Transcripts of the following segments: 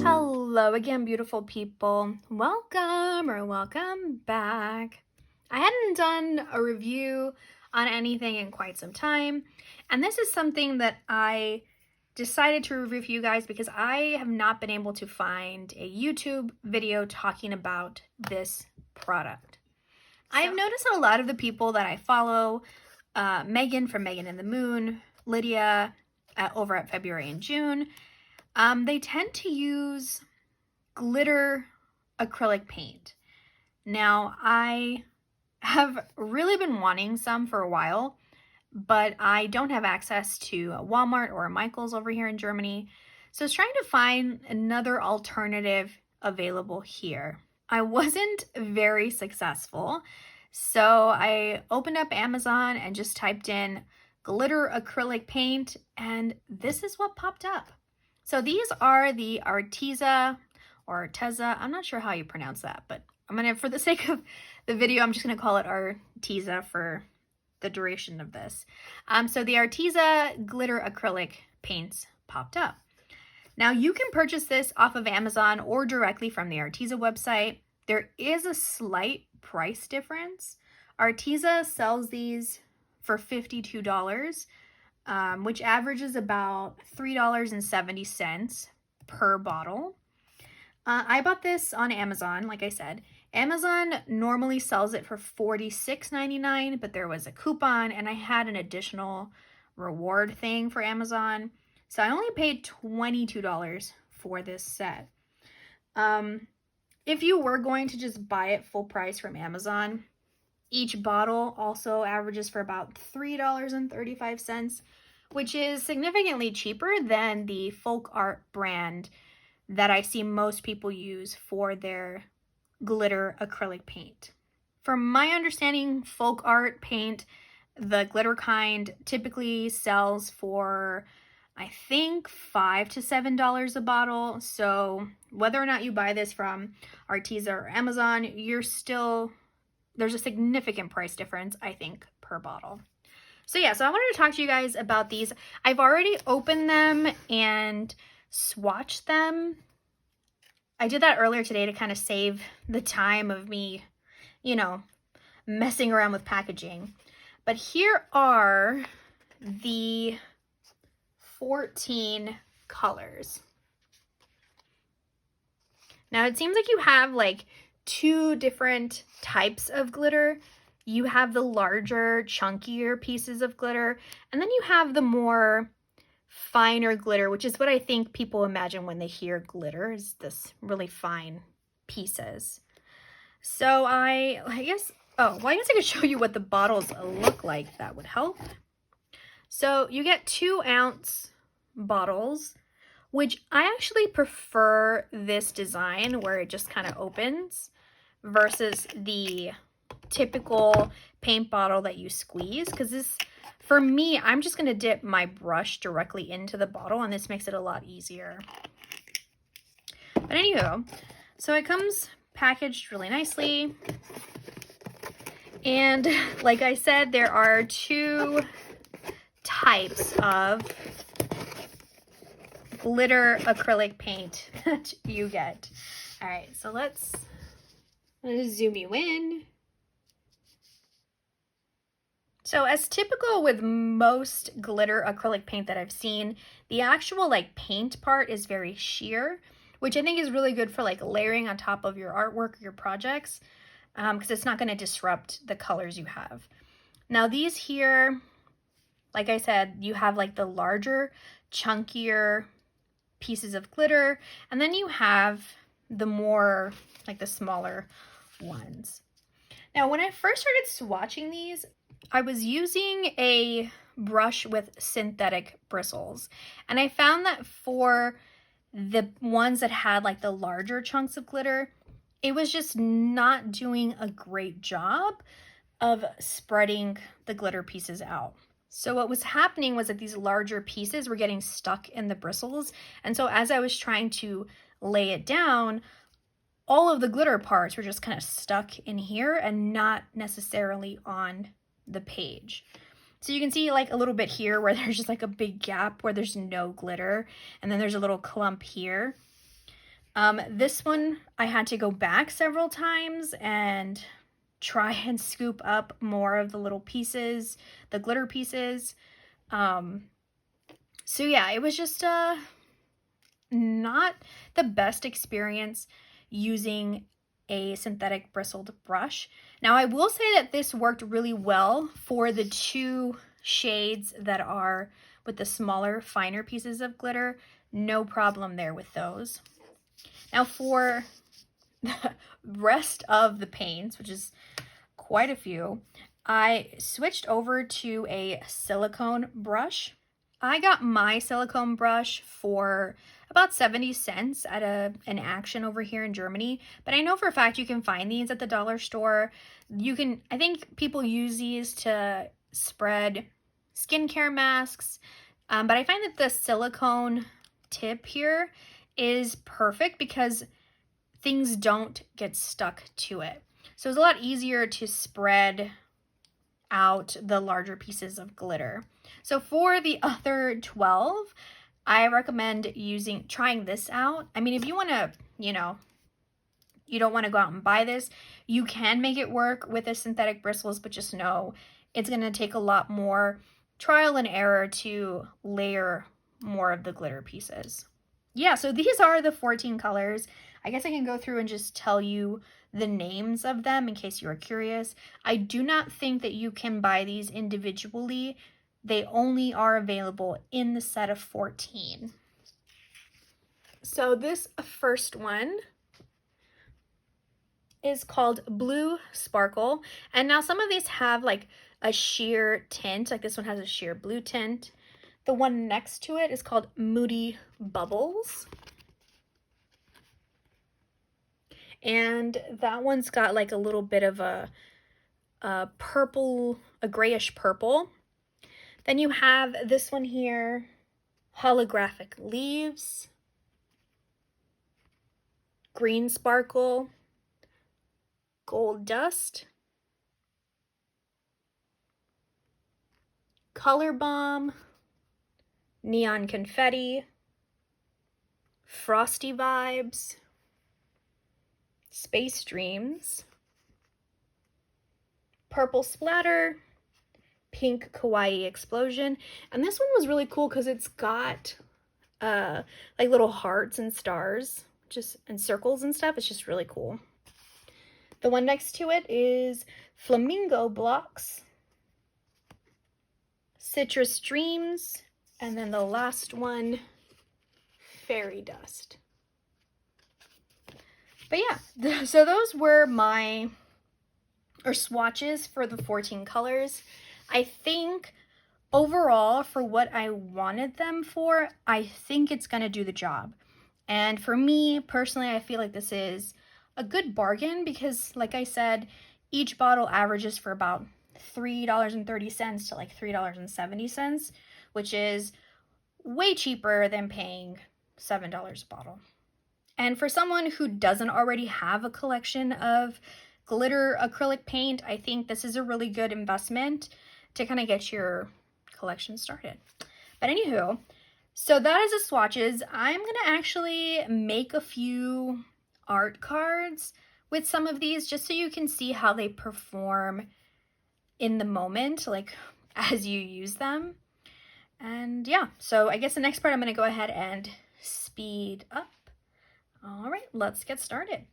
Hello again, beautiful people. Welcome back. I hadn't done a review on anything in quite some time, and this is something that I decided to review for you guys because I have not been able to find a YouTube video talking about this product. I've noticed that a lot of the people that I follow, Megan from Megan and the Moon, Lydia over at February and June, they tend to use glitter acrylic paint. Now, I have really been wanting some for a while, but I don't have access to a Walmart or a Michael's over here in Germany. So I was trying to find another alternative available here. I wasn't very successful, so I opened up Amazon and just typed in glitter acrylic paint, and this is what popped up. So these are the Arteza or Arteza. I'm not sure how you pronounce that, but I'm gonna, for the sake of the video, I'm just gonna call it Arteza for the duration of this. So the Arteza glitter acrylic paints popped up. Now you can purchase this off of Amazon or directly from the Arteza website. There is a slight price difference. Arteza sells these for $52, which averages about $3.70 per bottle. I bought this on Amazon, like I said. Amazon normally sells it for $46.99, but there was a coupon and I had an additional reward thing for Amazon. So I only paid $22 for this set. If you were going to just buy it full price from Amazon, each bottle also averages for about $3.35, which is significantly cheaper than the folk art brand that I see most people use for their glitter acrylic paint. From my understanding, folk art paint, the glitter kind, typically sells for, I think, $5 to $7 a bottle. So whether or not you buy this from Arteza or Amazon, there's a significant price difference, I think, per bottle. So yeah, so I wanted to talk to you guys about these. I've already opened them and swatched them. I did that earlier today to kind of save the time of me, messing around with packaging. But here are the 14 colors. Now it seems like you have like two different types of glitter. You have the larger, chunkier pieces of glitter, and then you have the more finer glitter, which is what I think people imagine when they hear glitter, is this really fine pieces. So I guess I could show you what the bottles look like. That would help. So you get 2-ounce bottles, which I actually prefer this design where it just kind of opens versus the typical paint bottle that you squeeze, because this, for me, I'm just going to dip my brush directly into the bottle and this makes it a lot easier. But anywho, so it comes packaged really nicely. And like I said, there are two types of glitter acrylic paint that you get. All right, so let's zoom you in. So as typical with most glitter acrylic paint that I've seen, the actual paint part is very sheer, which I think is really good for layering on top of your artwork or your projects, because it's not going to disrupt the colors you have. Now these here, like I said, you have the larger, chunkier pieces of glitter, and then you have the more the smaller ones. Now when I first started swatching these, I was using a brush with synthetic bristles, and I found that for the ones that had the larger chunks of glitter, it was just not doing a great job of spreading the glitter pieces out. So what was happening was that these larger pieces were getting stuck in the bristles, and so as I was trying to lay it down, all of the glitter parts were just kind of stuck in here and not necessarily on the page. So you can see like a little bit here where there's just like a big gap where there's no glitter, and then there's a little clump here. This one I had to go back several times and try and scoop up more of the little pieces, the glitter pieces. So yeah, it was just not the best experience using a synthetic bristled brush. Now I will say that this worked really well for the 2 shades that are with the smaller, finer pieces of glitter. No problem there with those. Now for the rest of the paints, which is quite a few, I switched over to a silicone brush. I got my silicone brush for about 70 cents at an Action over here in Germany, but I know for a fact you can find these at the dollar store. I think people use these to spread skincare masks, but I find that the silicone tip here is perfect because things don't get stuck to it. So it's a lot easier to spread out the larger pieces of glitter. So for the other 12, I recommend trying this out. I mean, if you want to, you don't want to go out and buy this, you can make it work with the synthetic bristles, but just know it's going to take a lot more trial and error to layer more of the glitter pieces. Yeah, so these are the 14 colors. I guess I can go through and just tell you the names of them in case you are curious. I do not think that you can buy these individually. They only are available in the set of 14. So this first one is called Blue Sparkle. And now some of these have like a sheer tint, like this one has a sheer blue tint. The one next to it is called Moody Bubbles. And that one's got like a little bit of a purple, a grayish purple. Then you have this one here, Holographic Leaves, Green Sparkle, Gold Dust, Color Bomb, Neon Confetti, Frosty Vibes, Space Dreams, Purple Splatter, Pink Kawaii Explosion. And this one was really cool because it's got like little hearts and stars and circles and stuff. It's just really cool. The one next to it is Flamingo Blocks, Citrus Dreams, and then the last one, Fairy Dust. But yeah, so those were swatches for the 14 colors. I think overall, for what I wanted them for, I think it's going to do the job. And for me, personally, I feel like this is a good bargain because, like I said, each bottle averages for about $3.30 to like $3.70, which is way cheaper than paying $7 a bottle. And for someone who doesn't already have a collection of glitter acrylic paint, I think this is a really good investment to kind of get your collection started. But anywho, so that is the swatches. I'm going to actually make a few art cards with some of these just so you can see how they perform in the moment, like as you use them. And yeah, so I guess the next part I'm going to go ahead and speed up. All right, let's get started.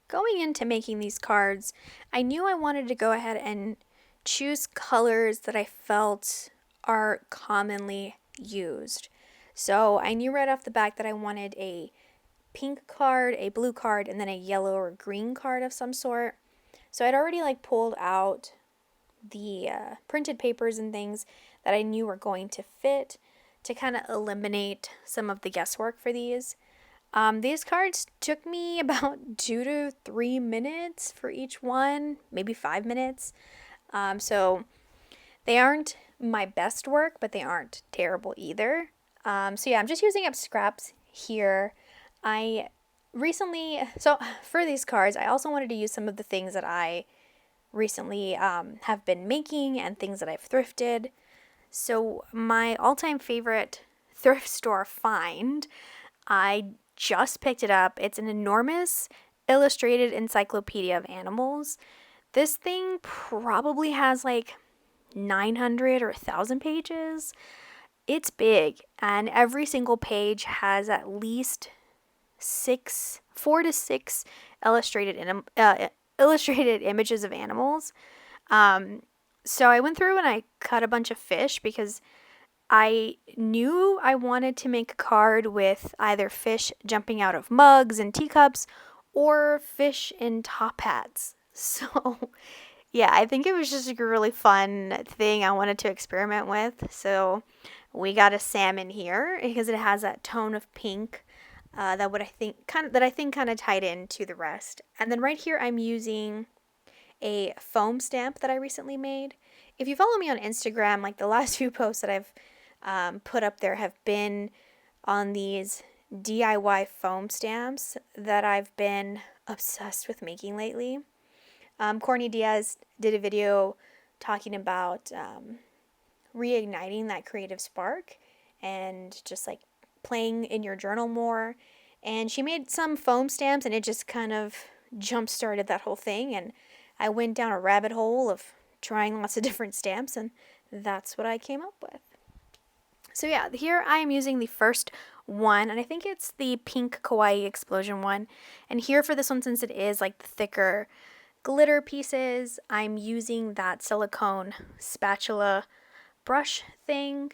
Going into making these cards, I knew I wanted to go ahead and choose colors that I felt are commonly used. So I knew right off the bat that I wanted a pink card, a blue card, and then a yellow or green card of some sort. So I'd already like pulled out the printed papers and things that I knew were going to fit to kind of eliminate some of the guesswork for these. These cards took me about 2 to 3 minutes for each one, maybe 5 minutes. So they aren't my best work, but they aren't terrible either. So yeah, I'm just using up scraps here. So for these cards, I also wanted to use some of the things that I recently have been making and things that I've thrifted. So my all-time favorite thrift store find, I just picked it up. It's an enormous illustrated encyclopedia of animals. This thing probably has like 900 or 1,000 pages. It's big, and every single page has at least 4 to 6 illustrated images of animals. So I went through and I cut a bunch of fish because I knew I wanted to make a card with either fish jumping out of mugs and teacups or fish in top hats. So, yeah, I think it was just a really fun thing I wanted to experiment with. So, we got a salmon here because it has that tone of pink that I think kind of tied into the rest. And then right here I'm using a foam stamp that I recently made. If you follow me on Instagram, like the last few posts that I've put up there have been on these DIY foam stamps that I've been obsessed with making lately. Courtney Diaz did a video talking about reigniting that creative spark and just like playing in your journal more. And she made some foam stamps and it just kind of jump started that whole thing. And I went down a rabbit hole of trying lots of different stamps, and that's what I came up with. So yeah, here I am using the first one, and I think it's the pink kawaii explosion one. And here for this one, since it is like the thicker glitter pieces, I'm using that silicone spatula brush thing.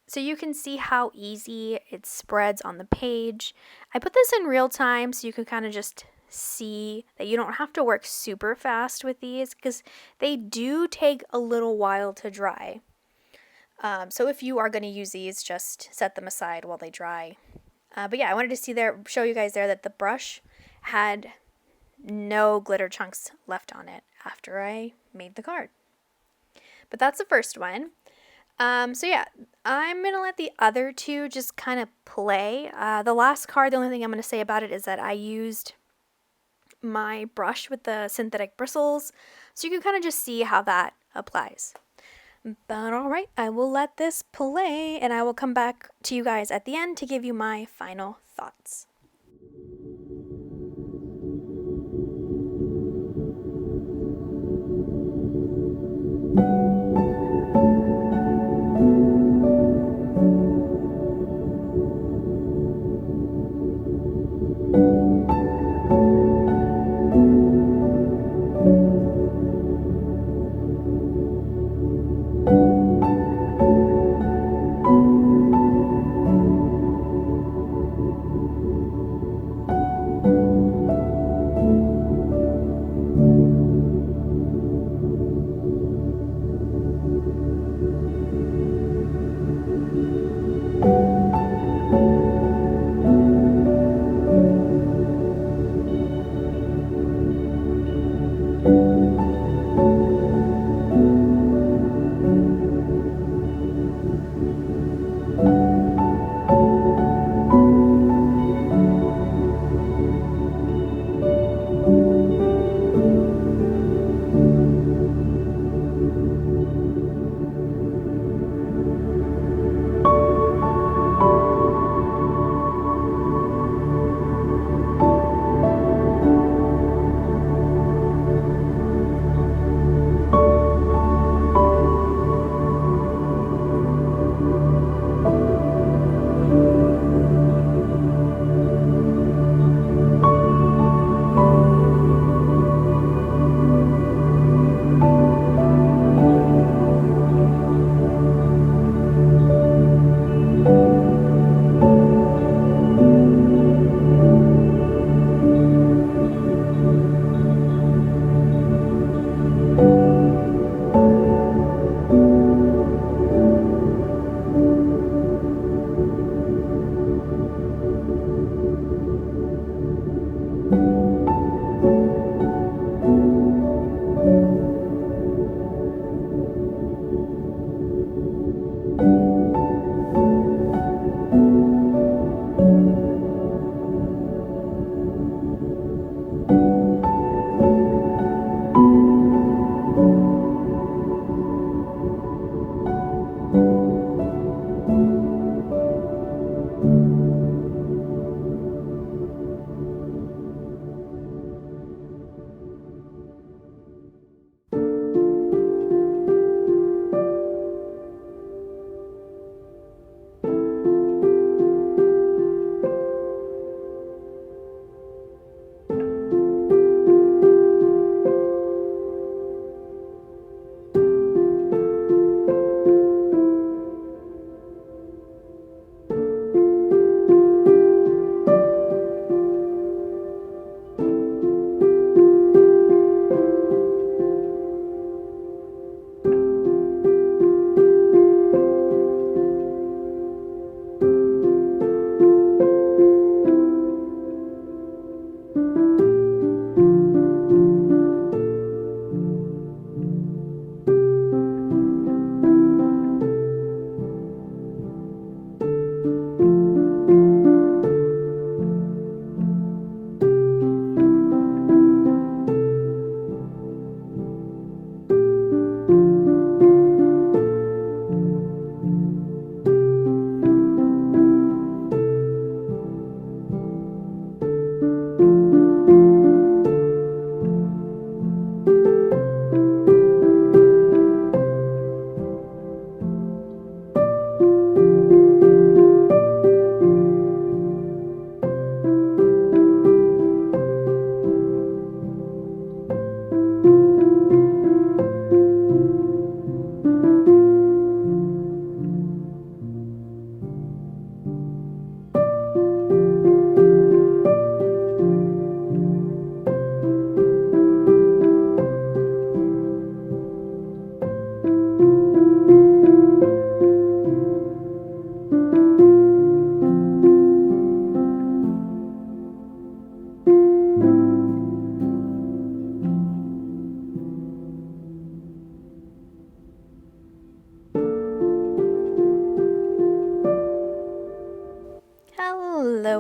So you can see how easy it spreads on the page. I put this in real time so you can kind of just see that you don't have to work super fast with these because they do take a little while to dry. So if you are going to use these, just set them aside while they dry. But yeah, I wanted to show you guys there that the brush had no glitter chunks left on it after I made the card. But that's the first one. So yeah, I'm going to let the other two just kind of play. The last card, the only thing I'm going to say about it is that I used my brush with the synthetic bristles, so you can kind of just see how that applies. But alright, I will let this play and I will come back to you guys at the end to give you my final thoughts.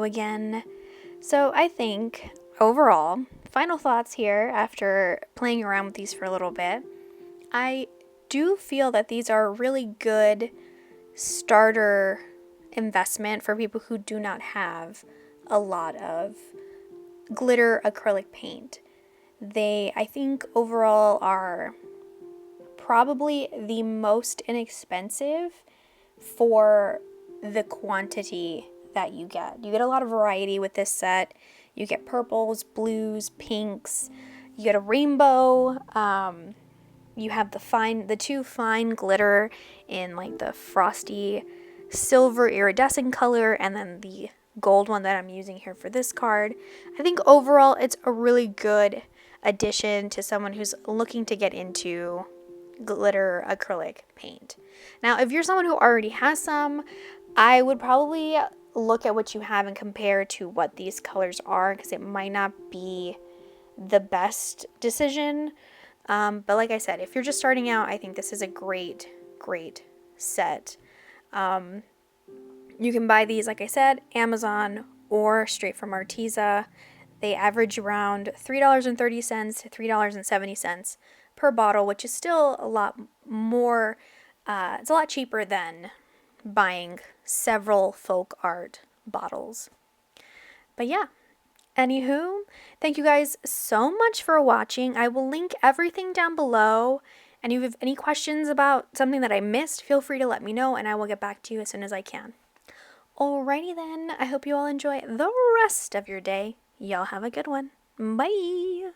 again. So I think overall, final thoughts here after playing around with these for a little bit, I do feel that these are a really good starter investment for people who do not have a lot of glitter acrylic paint. They, I think, overall are probably the most inexpensive for the quantity that you get. You get a lot of variety with this set. You get purples, blues, pinks. You get a rainbow. You have the two fine glitter in like the frosty silver iridescent color, and then the gold one that I'm using here for this card. I think overall it's a really good addition to someone who's looking to get into glitter acrylic paint. Now, if you're someone who already has some, I would probably look at what you have and compare to what these colors are, because it might not be the best decision. But like I said, if you're just starting out, I think this is a great set. You can buy these, like I said, Amazon or straight from Arteza. They average around $3.30 to $3.70 per bottle, which is still a lot more, it's a lot cheaper than buying several folk art bottles. But yeah, anywho, thank you guys so much for watching. I will link everything down below. And if you have any questions about something that I missed, feel free to let me know and I will get back to you as soon as I can. Alrighty then, I hope you all enjoy the rest of your day. Y'all have a good one. Bye!